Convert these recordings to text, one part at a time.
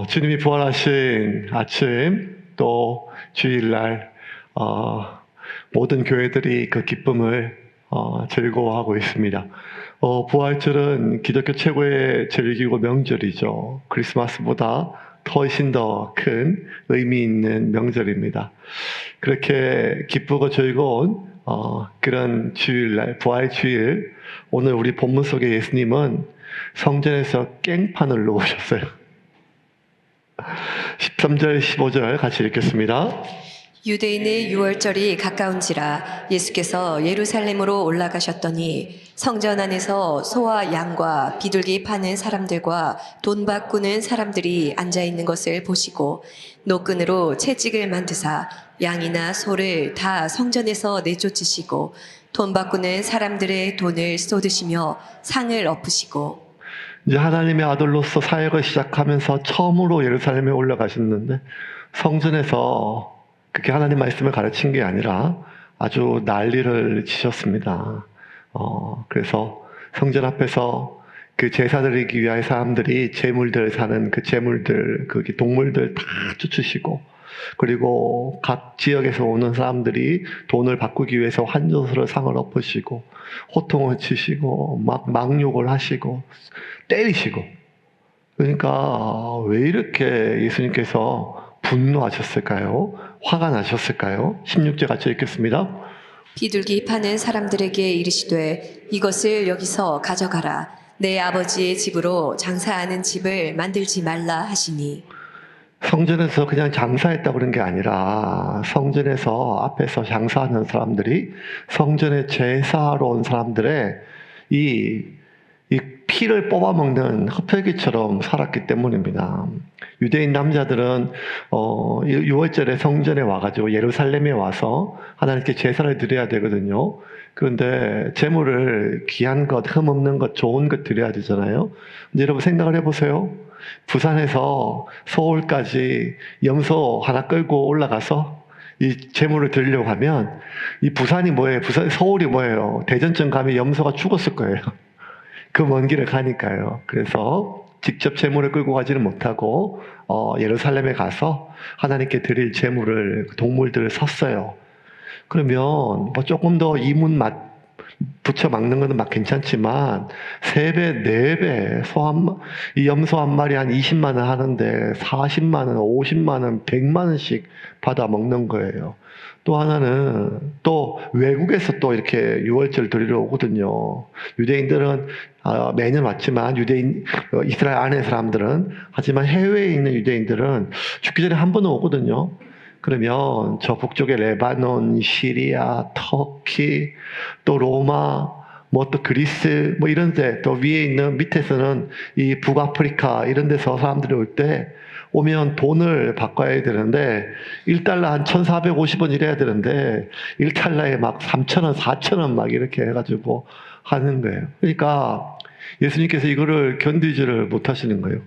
주님이 부활하신 아침 또 주일날 모든 교회들이 그 기쁨을 즐거워하고 있습니다. 부활절은 기독교 최고의 절기고 명절이죠. 크리스마스보다 훨씬 더 큰 의미 있는 명절입니다. 그렇게 기쁘고 즐거운 그런 주일날, 부활주일, 오늘 우리 본문 속에 예수님은 성전에서 깽판을 놓으셨어요. 13절, 15절 같이 읽겠습니다. 유대인의 유월절이 가까운지라 예수께서 예루살렘으로 올라가셨더니 성전 안에서 소와 양과 비둘기 파는 사람들과 돈 바꾸는 사람들이 앉아있는 것을 보시고 노끈으로 채찍을 만드사 양이나 소를 다 성전에서 내쫓으시고 돈 바꾸는 사람들의 돈을 쏟으시며 상을 엎으시고. 이제 하나님의 아들로서 사역을 시작하면서 처음으로 예루살렘에 올라가셨는데 성전에서 그렇게 하나님 말씀을 가르친 게 아니라 아주 난리를 치셨습니다. 그래서 성전 앞에서 그 제사 드리기 위하여 사람들이 재물들 사는 그 재물들, 그 동물들 다 쫓으시고, 그리고 각 지역에서 오는 사람들이 돈을 바꾸기 위해서 환전서를 상을 엎으시고, 호통을 치시고, 막 망욕을 하시고, 때리시고. 그러니까 왜 이렇게 예수님께서 분노하셨을까요? 화가 나셨을까요? 16절 같이 읽겠습니다. 비둘기 파는 사람들에게 이르시되 이것을 여기서 가져가라. 내 아버지의 집으로 장사하는 집을 만들지 말라 하시니. 성전에서 그냥 장사했다고 그런 게 아니라 성전에서 앞에서 장사하는 사람들이 성전에 제사하러 온 사람들의 이 피를 뽑아먹는 흡혈귀처럼 살았기 때문입니다. 유대인 남자들은 6월절에 성전에 와가지고 예루살렘에 와서 하나님께 제사를 드려야 되거든요. 그런데 제물을 귀한 것, 흠없는 것, 좋은 것 드려야 되잖아요. 근데 여러분 생각을 해보세요. 부산에서 서울까지 염소 하나 끌고 올라가서 이 제물을 드리려고 하면 이 부산이 뭐예요? 서울이 뭐예요? 대전쯤 가면 염소가 죽었을 거예요. 그 먼 길을 가니까요. 그래서 직접 제물을 끌고 가지는 못하고 예루살렘에 가서 하나님께 드릴 제물을, 동물들을 샀어요. 그러면 뭐 조금 더 이문 붙여 막는 것은 막 괜찮지만 3배, 4배 이 염소 한 마리 한 20만 원 하는데 40만 원, 50만 원, 100만 원씩 받아 먹는 거예요. 또 하나는 또 외국에서 또 이렇게 유월절 드리러 오거든요. 유대인들은 매년 왔지만 이스라엘 안의 사람들은, 하지만 해외에 있는 유대인들은 죽기 전에 한 번은 오거든요. 그러면 저 북쪽에 레바논, 시리아, 터키, 또 로마, 뭐 또 그리스, 뭐 이런 데, 또 위에 있는 밑에서는 이 북아프리카 이런 데서 사람들이 올 때 오면 돈을 바꿔야 되는데 1달러 한 1,450원 이래야 되는데 1달러에 막 3,000원, 4,000원 막 이렇게 해가지고 하는 거예요. 그러니까 예수님께서 이거를 견디지를 못하시는 거예요.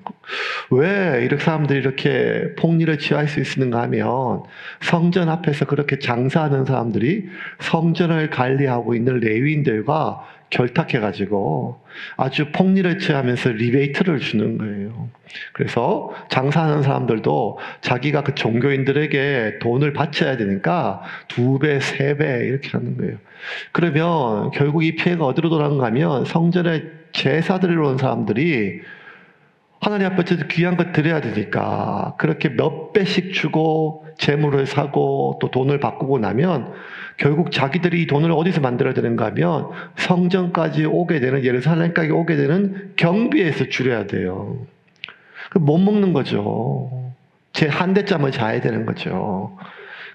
왜 이렇게 사람들이 이렇게 폭리를 취할 수 있는가 하면 성전 앞에서 그렇게 장사하는 사람들이 성전을 관리하고 있는 레위인들과 결탁해가지고 아주 폭리를 취하면서 리베이트를 주는 거예요. 그래서 장사하는 사람들도 자기가 그 종교인들에게 돈을 바쳐야 되니까 2배, 3배 이렇게 하는 거예요. 그러면 결국 이 피해가 어디로 돌아가는가 하면 성전에 제사 드리러 온 사람들이 하나님 앞에서 귀한 것 드려야 되니까 그렇게 몇 배씩 주고 재물을 사고 또 돈을 바꾸고 나면 결국 자기들이 이 돈을 어디서 만들어야 되는가 하면 성전까지 오게 되는, 예루살렘까지 오게 되는 경비에서 줄여야 돼요. 못 먹는 거죠. 한 대짬을 자야 되는 거죠.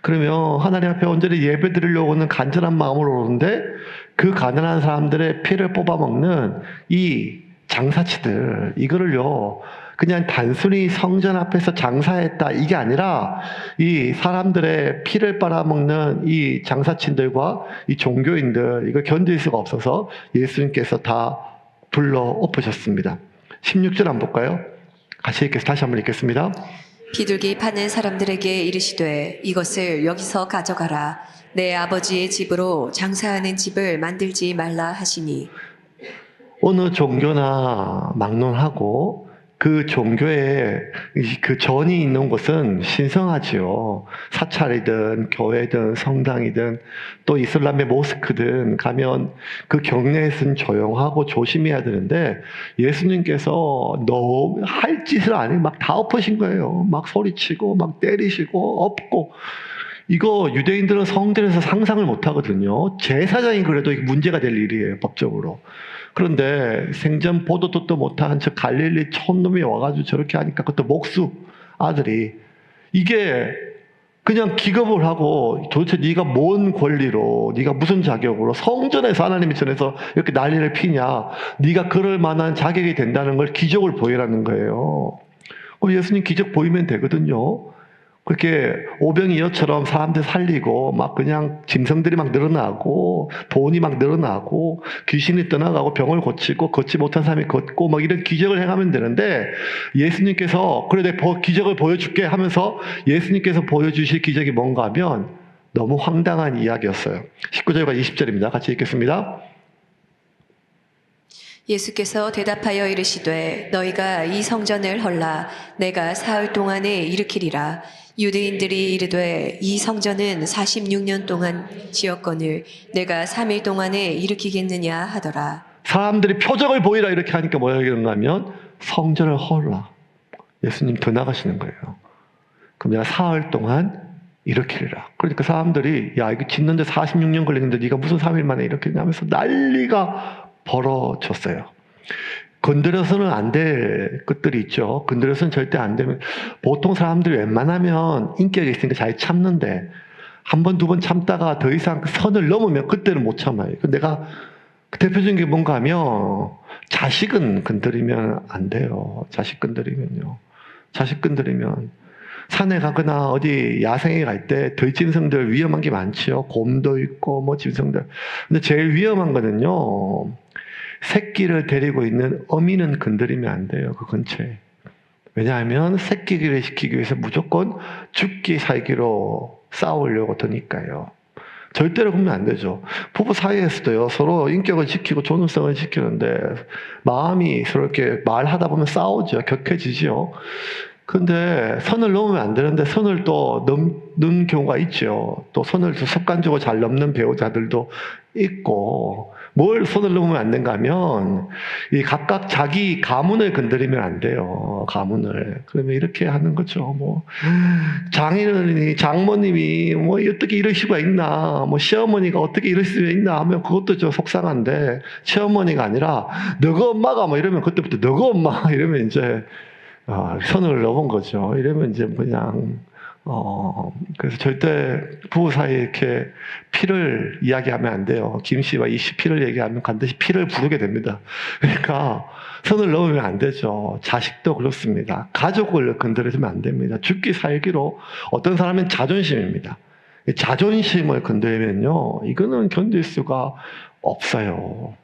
그러면 하나님 앞에 온전히 예배 드리려고 오는 간절한 마음으로 오는데 그 가난한 사람들의 피를 뽑아먹는 이 장사치들, 이거를요 그냥 단순히 성전 앞에서 장사했다 이게 아니라 이 사람들의 피를 빨아먹는 이 장사친들과 이 종교인들, 이걸 견딜 수가 없어서 예수님께서 다 불러 엎으셨습니다. 16절 한번 볼까요? 같이 다시 한번 읽겠습니다. 비둘기 파는 사람들에게 이르시되 이것을 여기서 가져가라. 내 아버지의 집으로 장사하는 집을 만들지 말라 하시니. 어느 종교나 막론하고 그 종교에 그 전이 있는 곳은 신성하지요. 사찰이든 교회든 성당이든 또 이슬람의 모스크든 가면 그 경내에서는 조용하고 조심해야 되는데 예수님께서 너무 할 짓을 안 해. 막 다 엎으신 거예요. 막 소리치고 막 때리시고 엎고. 이거 유대인들은 성전에서 상상을 못 하거든요. 제사장이 그래도 문제가 될 일이에요, 법적으로. 그런데 생전 보도 듣도 못한 저 갈릴리 촌놈이 와가지고 저렇게 하니까 그것도 목수 아들이 이게 그냥 기겁을 하고 도대체 네가 뭔 권리로 네가 무슨 자격으로 성전에서 하나님의 전에서 이렇게 난리를 피냐, 네가 그럴 만한 자격이 된다는 걸 기적을 보이라는 거예요. 예수님 기적 보이면 되거든요. 그렇게 오병이어처럼 사람들 살리고 막 그냥 짐승들이 막 늘어나고 돈이 막 늘어나고 귀신이 떠나가고 병을 고치고 걷지 못한 사람이 걷고 막 이런 기적을 행하면 되는데 예수님께서 그래 내가 기적을 보여줄게 하면서 예수님께서 보여주실 기적이 뭔가 하면 너무 황당한 이야기였어요. 19절과 20절입니다. 같이 읽겠습니다. 예수께서 대답하여 이르시되 너희가 이 성전을 헐라 내가 사흘 동안에 일으키리라. 유대인들이 이르되 이 성전은 46년 동안 지었거늘 내가 3일 동안에 일으키겠느냐 하더라. 사람들이 표적을 보이라 이렇게 하니까 뭐라 그러는가 하면 성전을 헐라. 예수님 더 나가시는 거예요. 그럼 내가 사흘 동안 일으키리라. 그러니까 사람들이 야 이거 짓는데 46년 걸리는데 네가 무슨 3일 만에 일으키냐 하면서 난리가 벌어졌어요. 건드려서는 안 될 것들이 있죠. 건드려서는 절대 안 되면 보통 사람들이 웬만하면 인격이 있으니까 잘 참는데 한 번, 두 번 참다가 더 이상 그 선을 넘으면 그때는 못 참아요. 내가 대표적인 게 뭔가 하면 자식은 건드리면 안 돼요. 자식 건드리면요. 자식 건드리면 산에 가거나 어디 야생에 갈 때 들짐승들 위험한 게 많지요. 곰도 있고 뭐 짐승들. 근데 제일 위험한 거는요. 새끼를 데리고 있는 어미는 건드리면 안 돼요. 그 근처에. 왜냐하면 새끼를 시키기 위해서 무조건 죽기 살기로 싸우려고 드니까요. 절대로 그러면 안 되죠. 부부 사이에서도요. 서로 인격을 지키고 존엄성을 지키는데 마음이 서로 이렇게 말하다 보면 싸우죠. 격해지죠. 근데 선을 넘으면 안 되는데 선을 또 넘는 경우가 있죠. 또 선을 습관적으로 잘 넘는 배우자들도 있고 뭘 손을 넘으면 안 되는가 하면 이 각각 자기 가문을 건드리면 안 돼요. 가문을. 그러면 이렇게 하는 거죠. 뭐 장인어른이 장모님이 뭐 어떻게 이럴 수가 있나, 뭐 시어머니가 어떻게 이럴 수가 있나 하면 그것도 좀 속상한데 시어머니가 아니라 너가 엄마가 뭐 이러면 그때부터 너가 엄마 이러면 이제 선을 넘은 거죠. 이러면 이제 그냥 그래서 절대 부부 사이에 이렇게 피를 이야기하면 안 돼요. 김 씨와 이 씨 피를 얘기하면 반드시 피를 부르게 됩니다. 그러니까 선을 넘으면 안 되죠. 자식도 그렇습니다. 가족을 건드리면 안 됩니다. 죽기 살기로 어떤 사람은 자존심입니다. 자존심을 건드리면요, 이거는 견딜 수가 없어요.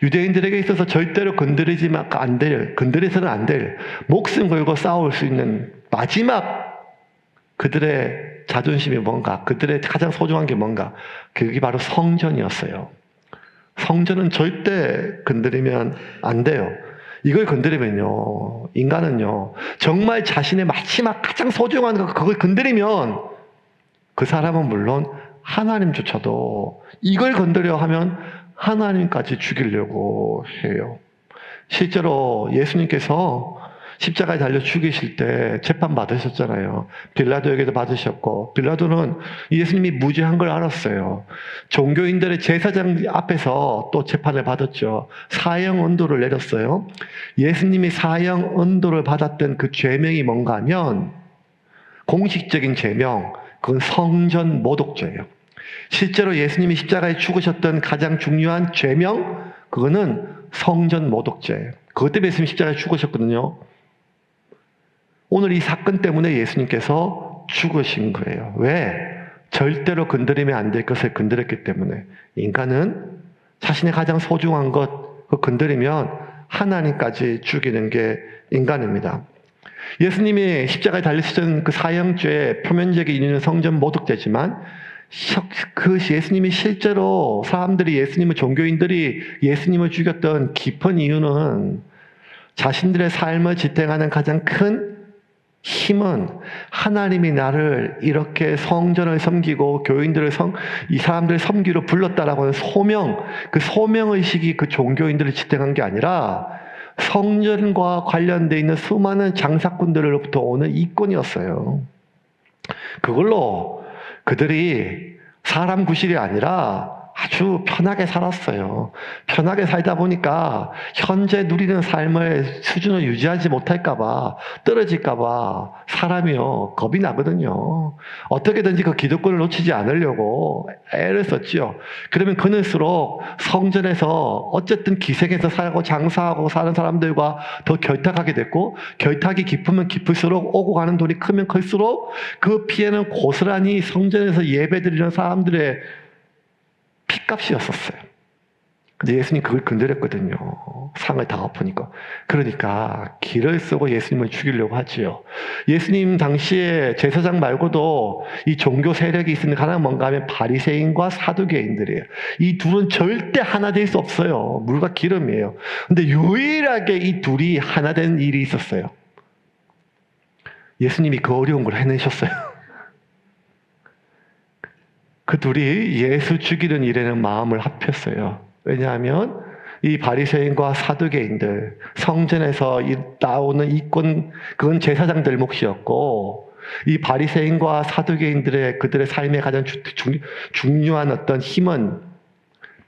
유대인들에게 있어서 절대로 건드리지만 안 될, 건드려서는 안 될, 목숨 걸고 싸울 수 있는 마지막 그들의 자존심이 뭔가, 그들의 가장 소중한 게 뭔가, 그게 바로 성전이었어요. 성전은 절대 건드리면 안 돼요. 이걸 건드리면요, 인간은요, 정말 자신의 마지막 가장 소중한 거, 그걸 건드리면 그 사람은 물론 하나님조차도 이걸 건드려 하면 하나님까지 죽이려고 해요. 실제로 예수님께서 십자가에 달려 죽이실 때 재판 받으셨잖아요. 빌라도에게도 받으셨고, 빌라도는 예수님이 무죄한 걸 알았어요. 종교인들의 제사장 앞에서 또 재판을 받았죠. 사형 언도를 내렸어요. 예수님이 사형 언도를 받았던 그 죄명이 뭔가 하면 공식적인 죄명, 그건 성전 모독죄예요. 실제로 예수님이 십자가에 죽으셨던 가장 중요한 죄명, 그거는 성전 모독죄예요. 그것 때문에 예수님이 십자가에 죽으셨거든요. 오늘 이 사건 때문에 예수님께서 죽으신 거예요. 왜? 절대로 건드리면 안 될 것을 건드렸기 때문에. 인간은 자신의 가장 소중한 것, 그거 건드리면 하나님까지 죽이는 게 인간입니다. 예수님이 십자가에 달리시던 그 사형죄, 표면적인 이유는 성전 모독죄지만 그 예수님이 실제로 사람들이 예수님을, 종교인들이 예수님을 죽였던 깊은 이유는 자신들의 삶을 지탱하는 가장 큰 힘은 하나님이 나를 이렇게 성전을 섬기고 이 사람들을 섬기러 불렀다라고 하는 그 소명의식이 그 종교인들을 지탱한 게 아니라 성전과 관련되어 있는 수많은 장사꾼들로부터 오는 이권이었어요. 그걸로 그들이 사람 구실이 아니라 아주 편하게 살았어요. 편하게 살다 보니까 현재 누리는 삶의 수준을 유지하지 못할까봐, 떨어질까봐 사람이요, 겁이 나거든요. 어떻게든지 그 기득권을 놓치지 않으려고 애를 썼죠. 그러면 그럴수록 성전에서 어쨌든 기생해서 살고 장사하고 사는 사람들과 더 결탁하게 됐고, 결탁이 깊으면 깊을수록 오고 가는 돈이 크면 클수록 그 피해는 고스란히 성전에서 예배드리는 사람들의 핏값이었었어요. 근데 예수님 그걸 건드렸거든요. 상을 다 엎으니까. 그러니까 길을 쓰고 예수님을 죽이려고 하지요. 예수님 당시에 제사장 말고도 이 종교 세력이 있으면 가장 뭔가 하면 바리새인과 사두개인들이에요. 이 둘은 절대 하나 될 수 없어요. 물과 기름이에요. 근데 유일하게 이 둘이 하나 된 일이 있었어요. 예수님이 그 어려운 걸 해내셨어요. 그 둘이 예수 죽이는 일에는 마음을 합했어요. 왜냐하면 이 바리새인과 사두개인들, 성전에서 나오는 이권, 그건 제사장들 몫이었고, 이 바리새인과 사두개인들의 그들의 삶의 가장 중요한 어떤 힘은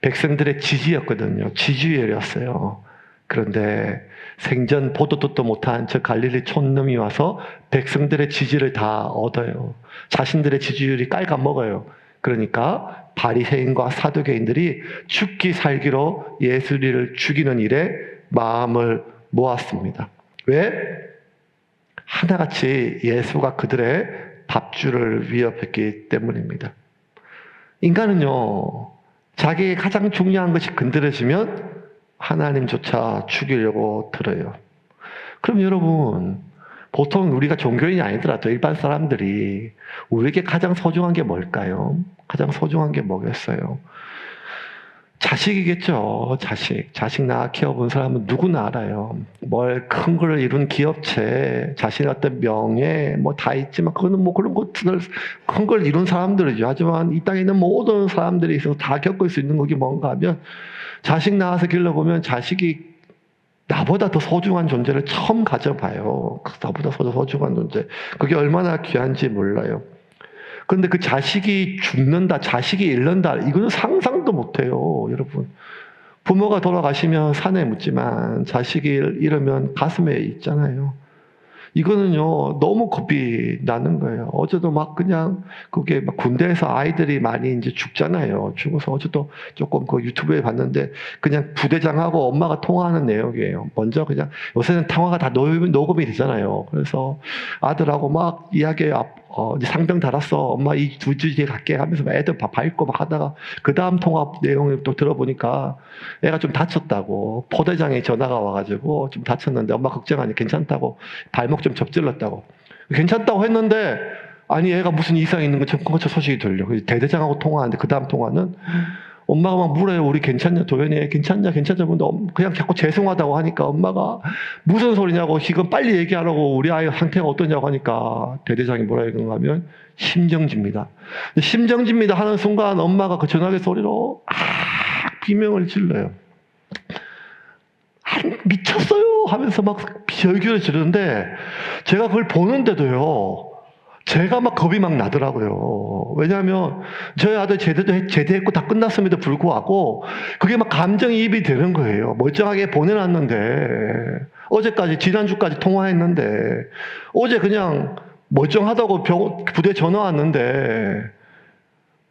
백성들의 지지였거든요. 지지율이었어요. 그런데 생전 보도 듣도 못한 저 갈릴리 촌놈이 와서 백성들의 지지를 다 얻어요. 자신들의 지지율이 깔아먹어요. 그러니까 바리새인과 사두개인들이 죽기 살기로 예수를 죽이는 일에 마음을 모았습니다. 왜? 하나같이 예수가 그들의 밥줄을 위협했기 때문입니다. 인간은요, 자기의 가장 중요한 것이 건드려지면 하나님조차 죽이려고 들어요. 그럼 여러분, 보통 우리가 종교인이 아니더라도 일반 사람들이 우리에게 가장 소중한 게 뭘까요? 가장 소중한 게 뭐겠어요? 자식이겠죠. 자식 낳아 키워본 사람은 누구나 알아요. 뭘 큰 걸 이룬 기업체, 자신의 어떤 명예, 뭐 다 있지만, 그거는 뭐 그런 것들, 큰 걸 이룬 사람들이죠. 하지만 이 땅에 있는 모든 사람들이 있어서 다 겪을 수 있는 것이 뭔가 하면, 자식 낳아서 길러보면 자식이 나보다 더 소중한 존재를 처음 가져봐요. 나보다 더 소중한 존재. 그게 얼마나 귀한지 몰라요. 그런데 그 자식이 죽는다, 자식이 잃는다, 이거는 상상도 못해요, 여러분. 부모가 돌아가시면 산에 묻지만 자식이 잃으면 가슴에 있잖아요. 이거는요, 너무 겁이 나는 거예요. 어제도 막 그냥, 그게 막 군대에서 아이들이 많이 이제 죽잖아요. 죽어서 어제도 조금 그 유튜브에 봤는데, 그냥 부대장하고 엄마가 통화하는 내용이에요. 먼저 그냥, 요새는 통화가 다 녹음이 되잖아요. 그래서 아들하고 막 이야기해요. 이제 상병 달았어. 엄마 이 두 주에 갈게 하면서 애들 밟고 막 하다가, 그 다음 통화 내용을 또 들어보니까 애가 좀 다쳤다고. 포대장에 전화가 와가지고 좀 다쳤는데 엄마 걱정하니 괜찮다고. 발목 좀 접질렀다고. 괜찮다고 했는데, 아니 애가 무슨 이상이 있는 것처럼 소식이 들려. 대대장하고 통화하는데 그 다음 통화는 엄마가 막 물어요. 우리 괜찮냐? 도현이 괜찮냐? 근데 그냥 자꾸 죄송하다고 하니까 엄마가 무슨 소리냐고, 지금 빨리 얘기하라고, 우리 아이 상태가 어떠냐고 하니까 대대장이 뭐라 얘기하는가 하면 심정지입니다. 심정지입니다 하는 순간 엄마가 그 전화기 소리로 비명을 질러요. 미쳤어요 하면서 막 절규를 지르는데, 제가 그걸 보는데도요, 제가 막 겁이 막 나더라고요. 왜냐하면 저희 아들 제대했고 다 끝났음에도 불구하고 그게 막 감정이입이 되는 거예요. 멀쩡하게 보내놨는데, 어제까지 지난주까지 통화했는데, 어제 그냥 멀쩡하다고 부대 전화 왔는데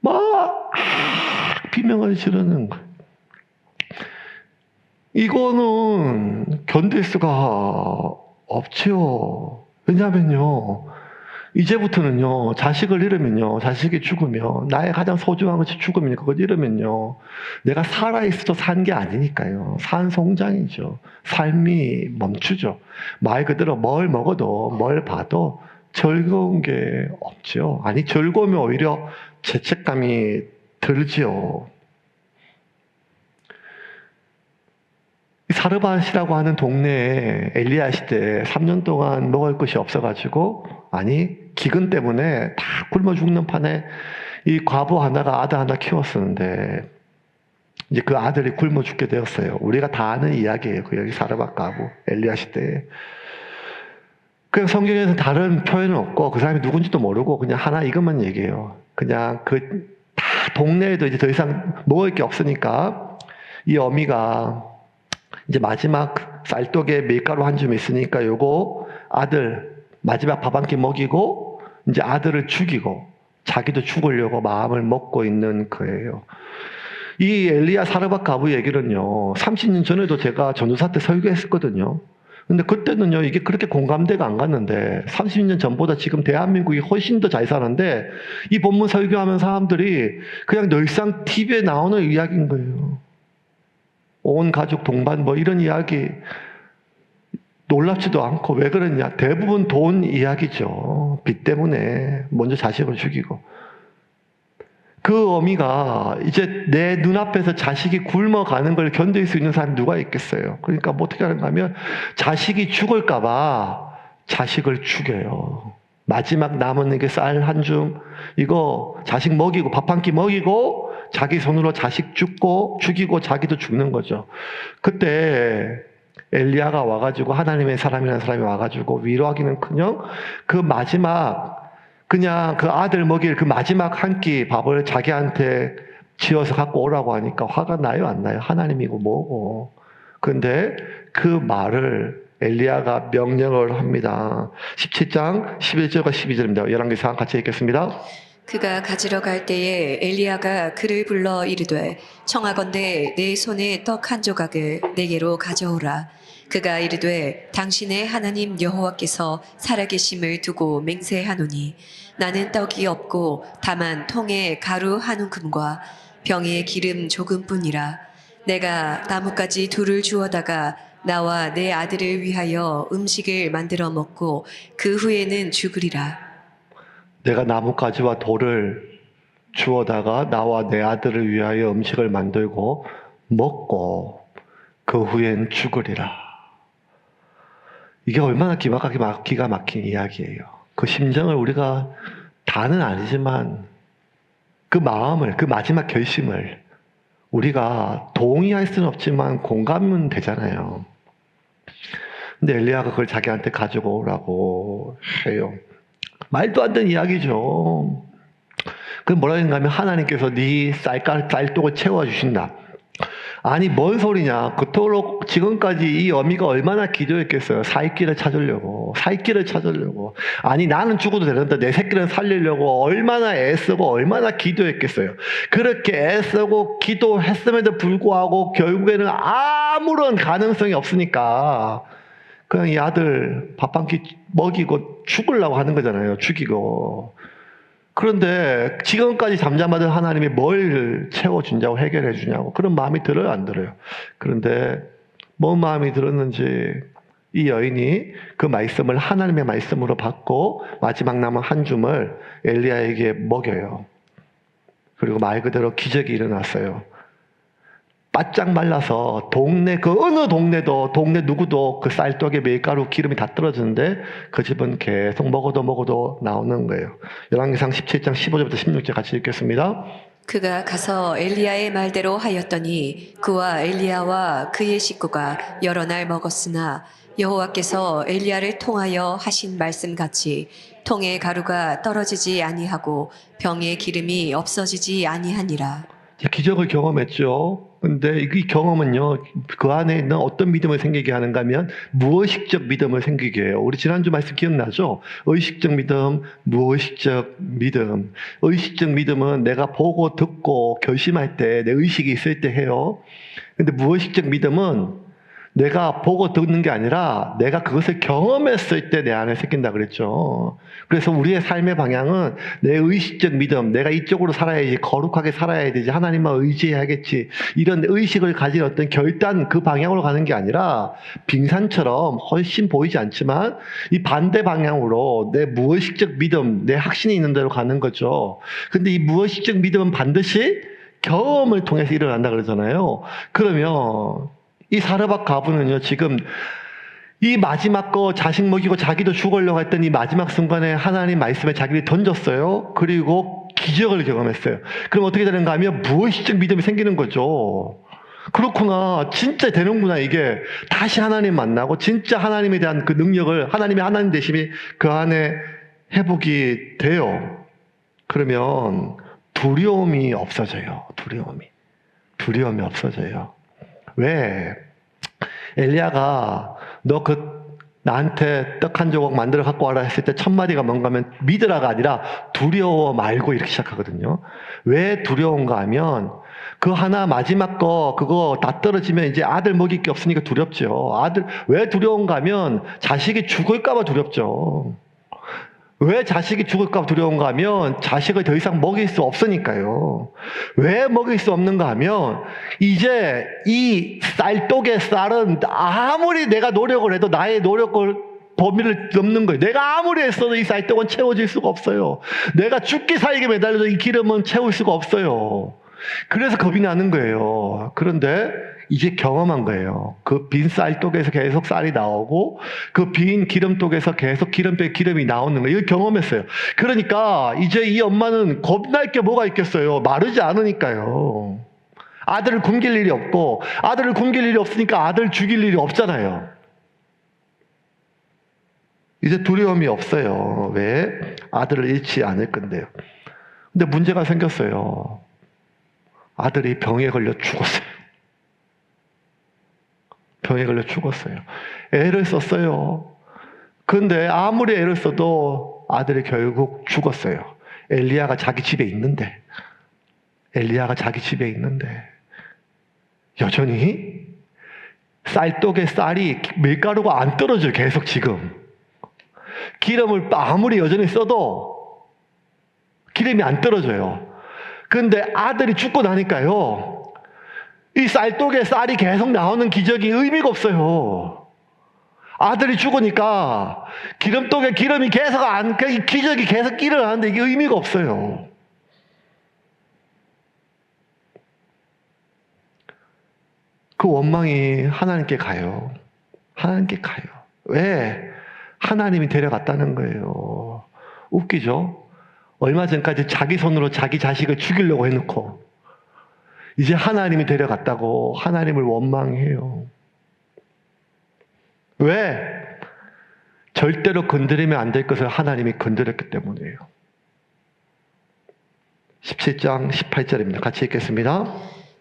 막 비명을 지르는 거예요. 이거는 견딜 수가 없지요. 왜냐하면요, 이제부터는요, 자식을 잃으면요, 자식이 죽으면, 나의 가장 소중한 것이 죽으면, 그걸 잃으면요, 내가 살아있어도 산 게 아니니까요. 산송장이죠. 삶이 멈추죠. 말 그대로 뭘 먹어도, 뭘 봐도 즐거운 게 없죠. 아니, 즐거우면 오히려 죄책감이 들지요. 사르밧이라고 하는 동네에 엘리야 시대에 3년 동안 먹을 것이 없어가지고, 아니 기근 때문에 다 굶어 죽는 판에 이 과부 하나가 아들 하나 키웠었는데 이제 그 아들이 굶어 죽게 되었어요. 우리가 다 아는 이야기예요. 그 여기 사르밧 과부 엘리야 시대에. 그냥 성경에서 다른 표현은 없고 그 사람이 누군지도 모르고 그냥 하나 이것만 얘기해요. 그냥 그 다 동네에도 이제 더 이상 먹을 게 없으니까 이 어미가 이제 마지막 쌀떡에 밀가루 한 줌 있으니까 요거 아들 마지막 밥 한 끼 먹이고 이제 아들을 죽이고 자기도 죽으려고 마음을 먹고 있는 거예요. 이 엘리야 사르밧 과부 얘기는요, 30년 전에도 제가 전도사 때 설교했었거든요. 근데 그때는요, 이게 그렇게 공감대가 안 갔는데, 30년 전보다 지금 대한민국이 훨씬 더 잘 사는데, 이 본문 설교하면 사람들이 그냥 늘상 TV에 나오는 이야기인 거예요. 온 가족 동반 뭐 이런 이야기, 놀랍지도 않고, 왜 그러냐? 대부분 돈 이야기죠. 빚 때문에 먼저 자식을 죽이고. 그 어미가 이제 내 눈앞에서 자식이 굶어가는 걸 견딜 수 있는 사람이 누가 있겠어요? 그러니까 뭐 어떻게 하는가 하면 자식이 죽을까봐 자식을 죽여요. 마지막 남은 게 쌀 한 줌, 이거 자식 먹이고 밥 한 끼 먹이고 자기 손으로 자식 죽이고 자기도 죽는 거죠. 그때 엘리야가 와가지고 하나님의 사람이라는 사람이 와가지고 위로하기는커녕 그 마지막 그냥 그 아들 먹일 그 마지막 한 끼 밥을 자기한테 지어서 갖고 오라고 하니까 화가 나요, 안 나요? 하나님이고 뭐고. 그런데 그 말을 엘리야가 명령을 합니다. 17장 11절과 12절입니다. 열왕기상 같이 읽겠습니다. 그가 가지러 갈 때에 엘리야가 그를 불러 이르되 청하건대 내 손에 떡 한 조각을 내게로 가져오라. 그가 이르되 당신의 하나님 여호와께서 살아계심을 두고 맹세하노니 나는 떡이 없고 다만 통에 가루 한 움큼과 병에 기름 조금뿐이라. 내가 나뭇가지 둘을 주워다가 나와 내 아들을 위하여 음식을 만들어 먹고 그 후에는 죽으리라. 내가 나뭇가지와 돌을 주워다가 나와 내 아들을 위하여 음식을 만들고 먹고 그 후엔 죽으리라. 이게 얼마나 기가 막힌 이야기예요. 그 심정을 우리가 다는 아니지만 그 마음을, 그 마지막 결심을 우리가 동의할 수는 없지만 공감은 되잖아요. 근데 엘리야가 그걸 자기한테 가지고 오라고 해요. 말도 안 되는 이야기죠. 그 뭐라 했는가 하면 하나님께서 네 쌀떡을 채워주신다. 아니 뭔 소리냐. 그토록 지금까지 이 어미가 얼마나 기도했겠어요. 사익길을 찾으려고. 아니 나는 죽어도 되는데 내 새끼를 살리려고 얼마나 애쓰고 얼마나 기도했겠어요. 그렇게 애쓰고 기도했음에도 불구하고 결국에는 아무런 가능성이 없으니까 그냥 이 아들 밥 한 끼 먹이고 죽으려고 하는 거잖아요. 죽이고. 그런데 지금까지 잠잠하던 하나님이 뭘 채워준다고 해결해 주냐고 그런 마음이 들어요, 안 들어요? 그런데 뭔 마음이 들었는지 이 여인이 그 말씀을 하나님의 말씀으로 받고 마지막 남은 한 줌을 엘리야에게 먹여요. 그리고 말 그대로 기적이 일어났어요. 바짝 말라서 동네 그 어느 동네 누구도 그 쌀떡에 밀가루 기름이 다 떨어지는데 그 집은 계속 먹어도 나오는 거예요. 열왕기상 17장 15절부터 16절 같이 읽겠습니다. 그가 가서 엘리야의 말대로 하였더니 그와 엘리야와 그의 식구가 여러 날 먹었으나 여호와께서 엘리야를 통하여 하신 말씀같이 통에 가루가 떨어지지 아니하고 병에 기름이 없어지지 아니하니라. 기적을 경험했죠. 근데 이 경험은요, 그 안에 있는 어떤 믿음을 생기게 하는가 하면 무의식적 믿음을 생기게 해요. 우리 지난주 말씀 기억나죠? 의식적 믿음, 무의식적 믿음. 의식적 믿음은 내가 보고 듣고 결심할 때 내 의식이 있을 때 해요. 근데 무의식적 믿음은 내가 보고 듣는 게 아니라 내가 그것을 경험했을 때 내 안에 생긴다 그랬죠. 그래서 우리의 삶의 방향은 내 의식적 믿음, 내가 이쪽으로 살아야지, 거룩하게 살아야 되지, 하나님만 의지해야겠지, 이런 의식을 가진 어떤 결단, 그 방향으로 가는 게 아니라 빙산처럼 훨씬 보이지 않지만 이 반대 방향으로 내 무의식적 믿음, 내 확신이 있는 대로 가는 거죠. 근데 이 무의식적 믿음은 반드시 경험을 통해서 일어난다 그러잖아요. 그러면 이 사르밧 과부는요, 지금 이 마지막 거 자식 먹이고 자기도 죽으려고 했던 이 마지막 순간에 하나님 말씀에 자기를 던졌어요. 그리고 기적을 경험했어요. 그럼 어떻게 되는가 하면 무의식적 믿음이 생기는 거죠. 그렇구나. 진짜 되는구나, 이게. 다시 하나님 만나고, 진짜 하나님에 대한 그 능력을, 하나님의 하나님 되심이 그 안에 회복이 돼요. 그러면 두려움이 없어져요. 두려움이 없어져요. 왜? 엘리야가 너 나한테 떡 한 조각 만들어 갖고 와라 했을 때 첫 마디가 뭔가 하면 믿으라가 아니라 두려워 말고 이렇게 시작하거든요. 왜 두려운가 하면 그 하나 마지막 거 그거 다 떨어지면 이제 아들 먹일 게 없으니까 두렵죠. 왜 두려운가 하면 자식이 죽을까 봐 두렵죠. 왜 자식이 죽을까 봐 두려운가 하면 자식을 더 이상 먹일 수 없으니까요. 왜 먹일 수 없는가 하면 이제 이 쌀독의 쌀은 아무리 내가 노력을 해도 나의 노력을 범위를 넘는 거예요. 내가 아무리 했어도 이 쌀독은 채워질 수가 없어요. 내가 죽기 살기 매달려도 이 기름은 채울 수가 없어요. 그래서 겁이 나는 거예요. 그런데 이제 경험한 거예요. 그 빈 쌀독에서 계속 쌀이 나오고 그 빈 기름독에서 계속 기름이 나오는 거예요. 이걸 경험했어요. 그러니까 이제 이 엄마는 겁날 게 뭐가 있겠어요. 마르지 않으니까요. 아들을 굶길 일이 없고 아들을 굶길 일이 없으니까 아들 죽일 일이 없잖아요. 이제 두려움이 없어요. 왜? 아들을 잃지 않을 건데요. 근데 문제가 생겼어요. 아들이 병에 걸려 죽었어요. 병에 걸려 죽었어요. 애를 썼어요. 그런데 아무리 애를 써도 아들이 결국 죽었어요. 엘리야가 자기 집에 있는데 여전히 쌀독에 쌀이 밀가루가 안 떨어져요. 계속 지금 기름을 아무리 여전히 써도 기름이 안 떨어져요. 그런데 아들이 죽고 나니까요, 이 쌀독에 쌀이 계속 나오는 기적이 의미가 없어요. 아들이 죽으니까 기름독에 기름이 계속 이 기적이 계속 일어나는데 이게 의미가 없어요. 그 원망이 하나님께 가요. 왜? 하나님이 데려갔다는 거예요. 웃기죠? 얼마 전까지 자기 손으로 자기 자식을 죽이려고 해놓고 이제 하나님이 데려갔다고 하나님을 원망해요. 왜? 절대로 건드리면 안 될 것을 하나님이 건드렸기 때문이에요. 17장 18절입니다. 같이 읽겠습니다.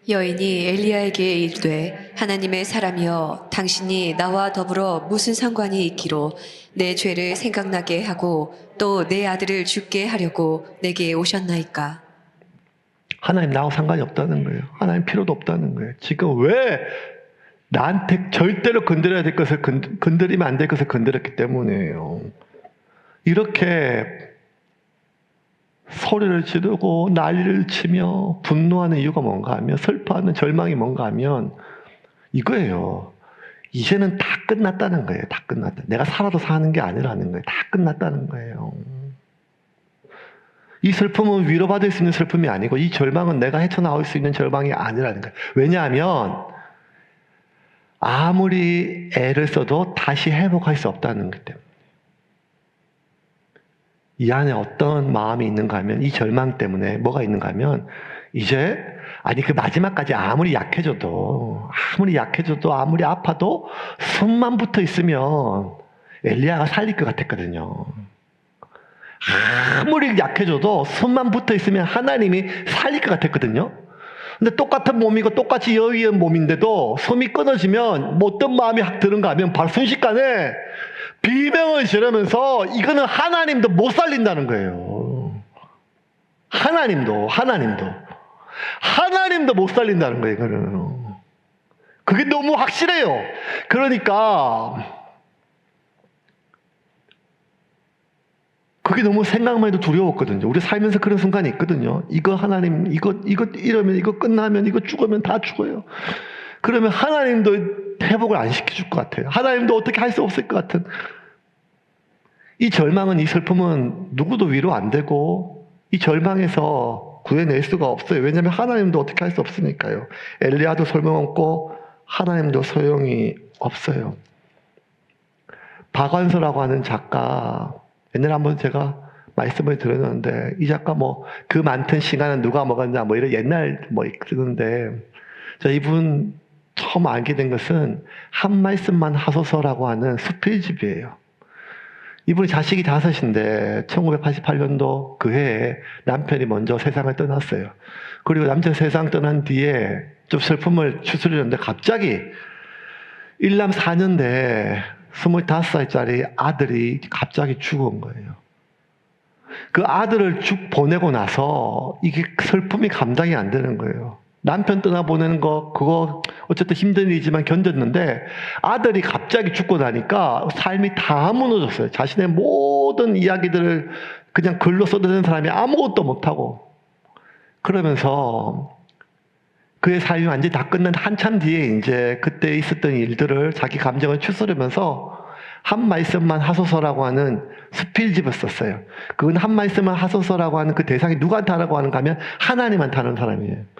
여인이 엘리야에게 이르되 하나님의 사람이여 당신이 나와 더불어 무슨 상관이 있기로 내 죄를 생각나게 하고 또 내 아들을 죽게 하려고 내게 오셨나이까. 하나님 나하고 상관이 없다는 거예요. 하나님 필요도 없다는 거예요. 지금 왜 나한테 절대로 건드려야 될 것을 건드리면 안 될 것을 건드렸기 때문이에요. 이렇게 소리를 지르고 난리를 치며 분노하는 이유가 뭔가 하면, 슬퍼하는 절망이 뭔가 하면 이거예요. 이제는 다 끝났다는 거예요. 다 끝났다. 내가 살아도 사는 게 아니라는 거예요. 다 끝났다는 거예요. 이 슬픔은 위로받을 수 있는 슬픔이 아니고, 이 절망은 내가 헤쳐나올 수 있는 절망이 아니라는 거예요. 왜냐하면 아무리 애를 써도 다시 회복할 수 없다는 것 때문에. 이 안에 어떤 마음이 있는가 하면, 이 절망 때문에 뭐가 있는가 하면, 이제 그 마지막까지 아무리 약해져도 아무리 아파도 숨만 붙어 있으면 엘리야가 살릴 것 같았거든요. 아무리 약해져도 숨만 붙어 있으면 하나님이 살릴 것 같았거든요. 근데 똑같은 몸이고 똑같이 여위의 몸인데도 숨이 끊어지면 뭐 어떤 마음이 확 드는가 하면 바로 순식간에 비명을 지르면서 이거는 하나님도 못 살린다는 거예요. 하나님도 못 살린다는 거예요. 이거는. 그게 너무 확실해요. 그러니까 그게 너무 생각만 해도 두려웠거든요. 우리 살면서 그런 순간이 있거든요. 이거 하나님, 이거 이러면, 이거 끝나면, 이거 죽으면 다 죽어요. 그러면 하나님도 회복을 안 시켜줄 것 같아요. 하나님도 어떻게 할 수 없을 것 같은. 이 절망은, 이 슬픔은 누구도 위로 안 되고, 이 절망에서 구해낼 수가 없어요. 왜냐하면 하나님도 어떻게 할 수 없으니까요. 엘리야도 소용없고 하나님도 소용이 없어요. 박완서라고 하는 작가, 옛날에 한번 제가 말씀을 드렸는데, 이 작가 그 많던 시간은 누가 먹었냐, 이런 옛날 그러는데, 저 이분 처음 알게 된 것은 한 말씀만 하소서라고 하는 수필집이에요. 이분이 자식이 5인데 1988년도 그 해에 남편이 먼저 세상을 떠났어요. 그리고 남편 세상 떠난 뒤에 좀 슬픔을 추스르는데 갑자기 1남 4년대 25살짜리 아들이 갑자기 죽은 거예요. 그 아들을 쭉 보내고 나서 이게 슬픔이 감당이 안 되는 거예요. 남편 떠나보내는 거, 그거 어쨌든 힘든 일이지만 견뎠는데 아들이 갑자기 죽고 나니까 삶이 다 무너졌어요. 자신의 모든 이야기들을 그냥 글로 써대는 사람이 아무것도 못하고, 그러면서 그의 삶이 완전히 다 끝난 한참 뒤에 이제 그때 있었던 일들을 자기 감정을 추스르면서 한 말씀만 하소서라고 하는 수필집을 썼어요. 그건 한 말씀만 하소서라고 하는 그 대상이 누구한테 하라고 하는가 하면 하나님한테 하는 사람이에요.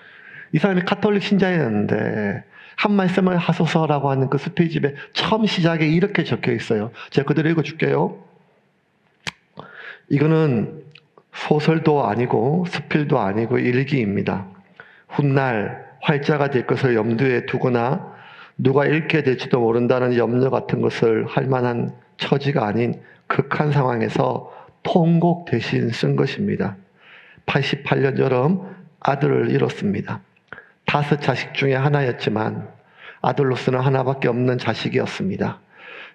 이 사람이 카톨릭 신자였는데 한 말씀을 하소서라고 하는 그 수필집에 처음 시작에 이렇게 적혀 있어요. 제가 그대로 읽어줄게요. 이거는 소설도 아니고 수필도 아니고 일기입니다. 훗날 활자가 될 것을 염두에 두거나 누가 읽게 될지도 모른다는 염려 같은 것을 할 만한 처지가 아닌 극한 상황에서 통곡 대신 쓴 것입니다. 88년 여름 아들을 잃었습니다. 5 자식 중에 하나였지만 아들로서는 하나밖에 없는 자식이었습니다.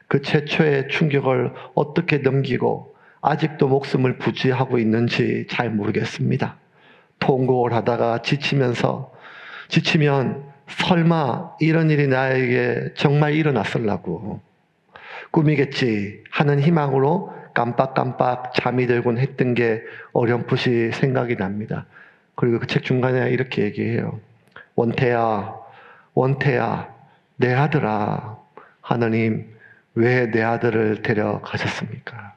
그 최초의 충격을 어떻게 넘기고 아직도 목숨을 부지하고 있는지 잘 모르겠습니다. 통곡을 하다가 지치면 설마 이런 일이 나에게 정말 일어났을라고, 꿈이겠지 하는 희망으로 깜빡깜빡 잠이 들곤 했던 게 어렴풋이 생각이 납니다. 그리고 그 책 중간에 이렇게 얘기해요. 원태야, 내 아들아, 하나님 왜 내 아들을 데려가셨습니까?